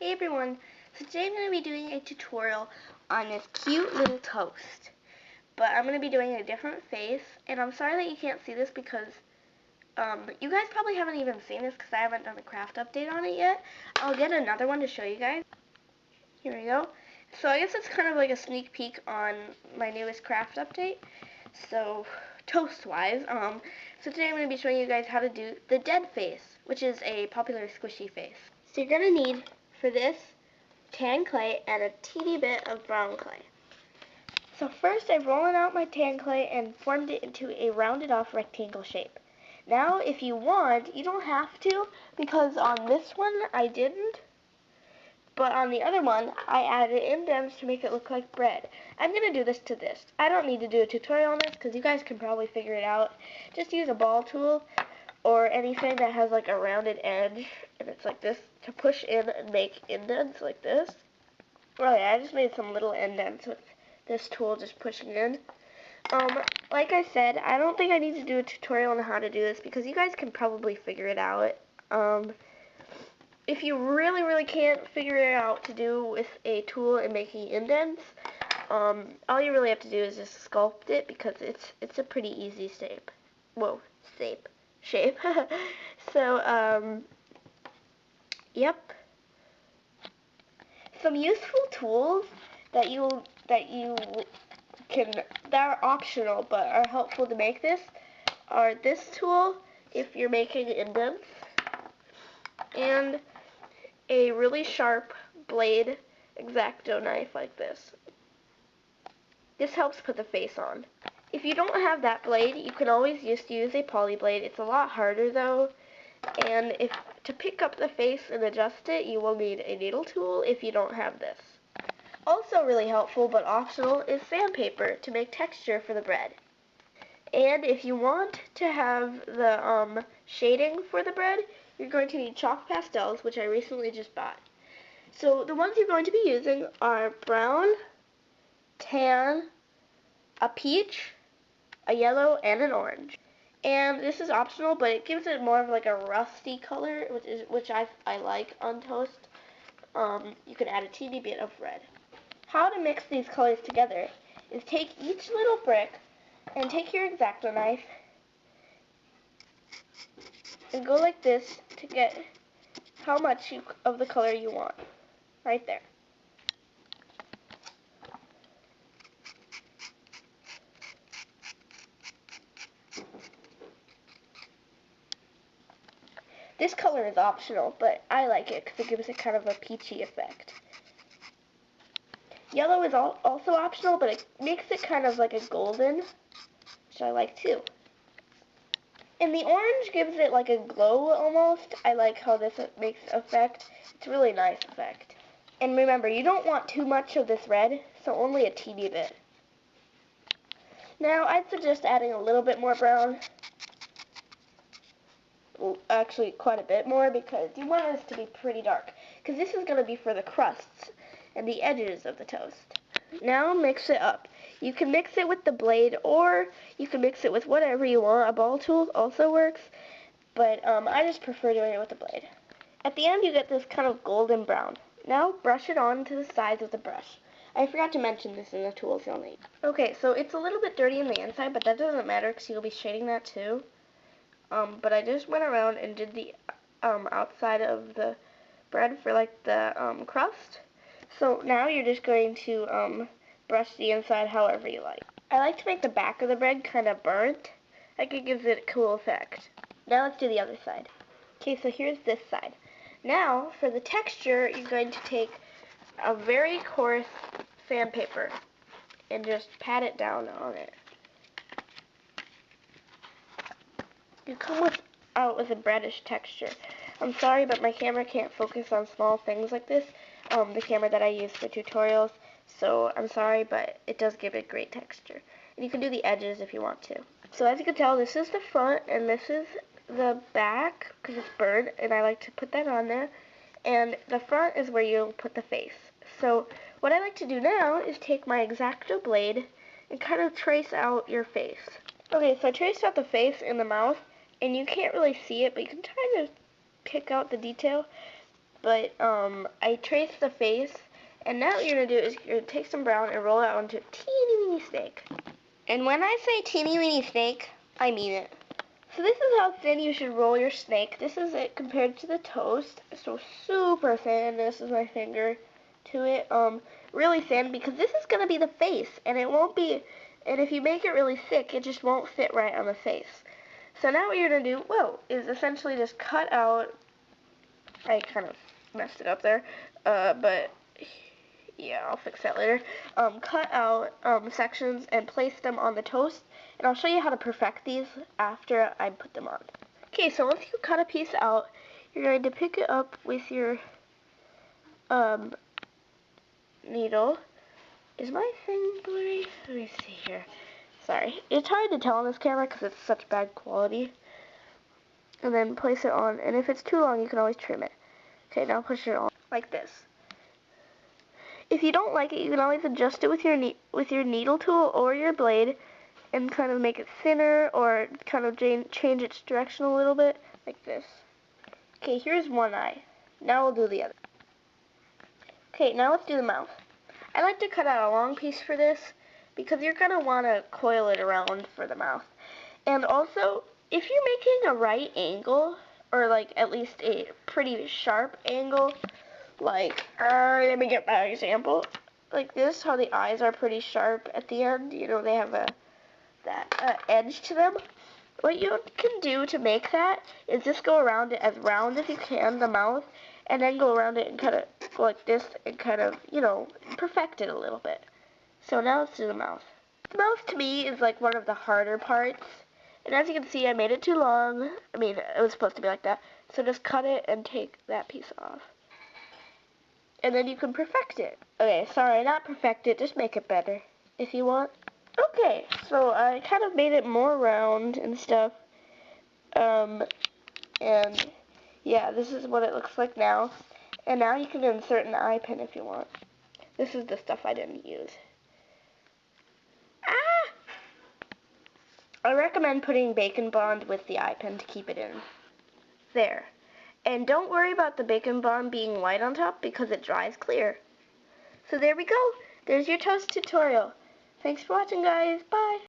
Hey everyone, so today I'm going to be doing a tutorial on this cute little toast, but I'm going to be doing a different face, and I'm sorry that you can't see this because you guys probably haven't even seen this because I haven't done a craft update on it yet. I'll get another one to show you guys. Here we go. So I guess it's kind of like a sneak peek on my newest craft update, so toast-wise. So today I'm going to be showing you guys how to do the dead face, which is a popular squishy face. So you're going to need, for this, tan clay and a teeny bit of brown clay. So first I've rolled out my tan clay and formed it into a rounded off rectangle shape. Now if you want, you don't have to, because on this one I didn't, but on the other one I added indents to make it look like bread. I'm going to do this to this. I don't need to do a tutorial on this because you guys can probably figure it out. Just use a ball tool or anything that has like a rounded edge and it's like this to push in and make indents like this. Oh yeah, I just made some little indents with this tool just pushing in. Like I said, I don't think I need to do a tutorial on how to do this because you guys can probably figure it out. If you really can't figure it out to do with a tool and making indents, all you really have to do is just sculpt it because it's a pretty easy shape. Whoa, shape. So, yep. Some useful tools that are optional but are helpful to make this are this tool if you're making indents and a really sharp blade X-Acto knife like this. This helps put the face on. If you don't have that blade, you can always just use a poly blade. It's a lot harder though, and to pick up the face and adjust it, you will need a needle tool if you don't have this. Also really helpful but optional is sandpaper to make texture for the bread. And if you want to have the shading for the bread, you're going to need chalk pastels, which I recently just bought. So the ones you're going to be using are brown, tan, a peach, a yellow, and an orange. And this is optional, but it gives it more of like a rusty color, which I like on toast. You can add a teeny bit of red. How to mix these colors together is take each little brick and take your X-Acto knife and go like this to get how much of the color you want. Right there. This color is optional, but I like it because it gives it kind of a peachy effect. Yellow is also optional, but it makes it kind of like a golden, which I like too. And the orange gives it like a glow almost. I like how this makes effect. It's a really nice effect. And remember, you don't want too much of this red, so only a teeny bit. Now, I'd suggest adding a little bit more brown. Well, actually, quite a bit more because you want this to be pretty dark. Because this is going to be for the crusts and the edges of the toast. Now mix it up. You can mix it with the blade or you can mix it with whatever you want. A ball tool also works, but I just prefer doing it with the blade. At the end you get this kind of golden brown. Now brush it on to the sides of the brush. I forgot to mention this in the tools you'll need. Okay, so it's a little bit dirty in the inside, but that doesn't matter because you'll be shading that too. But I just went around and did the outside of the bread for like the crust. So now you're just going to brush the inside however you like. I like to make the back of the bread kind of burnt. Like it gives it a cool effect. Now let's do the other side. Okay, so here's this side. Now for the texture, you're going to take a very coarse sandpaper and just pat it down on it. You come out with a breadish texture. I'm sorry, but my camera can't focus on small things like this. The camera that I use for tutorials, so I'm sorry, but it does give it great texture. And you can do the edges if you want to. So as you can tell, this is the front and this is the back because it's burnt, and I like to put that on there. And the front is where you'll put the face. So what I like to do now is take my X-Acto blade and kind of trace out your face. Okay, so I traced out the face and the mouth, and you can't really see it, but you can kind of pick out the detail. but I traced the face, and now what you're going to do is you're going to take some brown and roll it onto a teeny weeny snake. And when I say teeny weeny snake, I mean it. So this is how thin you should roll your snake. This is it compared to the toast. So super thin. This is my finger to it. Really thin, because this is going to be the face, and it won't be, and if you make it really thick, it just won't fit right on the face. So now what you're going to do, is essentially just cut out, I kind of messed it up there, but yeah, I'll fix that later. Cut out sections and place them on the toast, and I'll show you how to perfect these after I put them on. Okay, so once you cut a piece out, you're going to pick it up with your needle. Is my thing blurry? Let me see here. Sorry. It's hard to tell on this camera because it's such bad quality. And then place it on, and if it's too long, you can always trim it. Okay, now push it on like this. If you don't like it, you can always adjust it with your needle tool or your blade and kind of make it thinner or kind of change its direction a little bit, like this. Okay, here's one eye. Now we'll do the other. Okay, now let's do the mouth. I like to cut out a long piece for this because you're going to want to coil it around for the mouth. And also, if you're making a right angle, or like at least a pretty sharp angle, like, let me get my example, like this, how the eyes are pretty sharp at the end, you know, they have that edge to them. What you can do to make that is just go around it as round as you can, the mouth, and then go around it and kind of go like this and kind of, you know, perfect it a little bit. So now let's do the mouth. The mouth to me is like one of the harder parts. And as you can see, I made it too long. I mean, it was supposed to be like that. So just cut it and take that piece off. And then you can perfect it. Okay, sorry, not perfect it, just make it better if you want. Okay, so I kind of made it more round and stuff. And yeah, this is what it looks like now. And now you can insert an eye pin if you want. This is the stuff I didn't use. I recommend putting Bacon Bond with the eye pin to keep it in. There. And don't worry about the Bacon Bond being white on top because it dries clear. So there we go. There's your toast tutorial. Thanks for watching, guys. Bye.